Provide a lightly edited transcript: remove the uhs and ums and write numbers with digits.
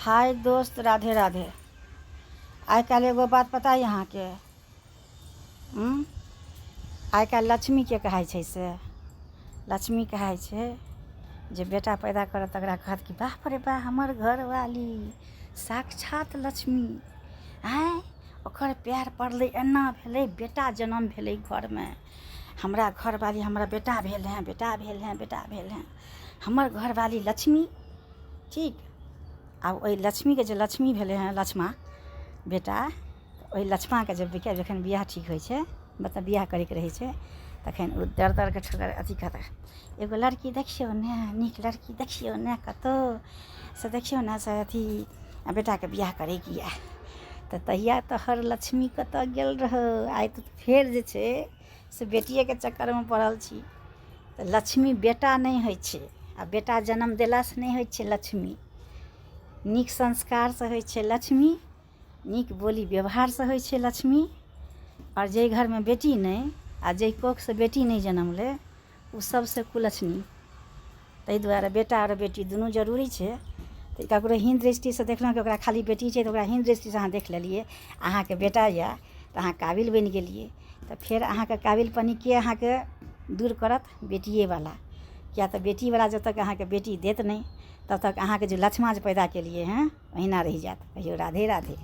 हाय दोस्त, राधे राधे। आइ काल्हि एगो बात पता है अहाँके? आइ काल्हि लक्ष्मीके कहै छै से लक्ष्मी कहै छै जे बेटा पैदा करत तकरा कहत कि बाप रे बा हमर घरवाली साक्षात लक्ष्मी। आँय ओकर प्यार पड़लै, एना भेलै, बेटा जन्म भेलै घरमे। हमरा घरवाली, हमरा बेटा भेल हैं, बेटा भेल हैं, बेटा भेल हैं, हमर घरवाली लक्ष्मी। ठीक, आब ओहि लक्ष्मीके जे लक्ष्मी भेलै हैं, लक्ष्मा बेटा, ओहि लक्ष्माके जखन बियाह ठीक होइ छै, मतलब बियाह करैके रहै छै, तखन ओ दर दरके ठोकर अथी कहता, एगो लड़की देखियौ ने, नीक लड़की देखियौ ने, कतौ से देखियौ ने से अथी बेटाके बियाह करैके यऽ। तऽ तहिया तोहर लक्ष्मी कतऽ गेल रहौ? आइ तऽ फेर जे छै से बेटिएके चक्करमे पड़ल छी। तऽ लक्ष्मी बेटा नहि होइ छै, आ बेटा जन्म देलासँ नहि होइ छै लक्ष्मी। नीक संस्कारसँ होइ छै लक्ष्मी, नीक बोली व्यवहारसँ होइ छै लक्ष्मी। आओर जाहि घरमे बेटी नहि, आ जाहि कोखसँ बेटी नहि जन्मलै, ओ सबसँ कुलक्षणी। ताहि दुआरे बेटा आओर बेटी दुनू जरूरी छै। तऽ ककरो हीन दृष्टिसँ देखलहुँ कि ओकरा खाली बेटी छै, तऽ ओकरा हीन दृष्टिसँ अहाँ देख लेलिए, अहाँके बेटा यऽ तऽ अहाँ काबिल बनि गेलिए। तऽ फेर अहाँके काबिलपनी के अहाँके दूर करत? बेटिएवला। किया तऽ बेटीवला जब तक अहाँके बेटी देत नहि, तब तक अहाँके जे लक्ष्मा जे पैदा केलिए हैं, ओहिना रहि जायत। कहियो राधे राधे।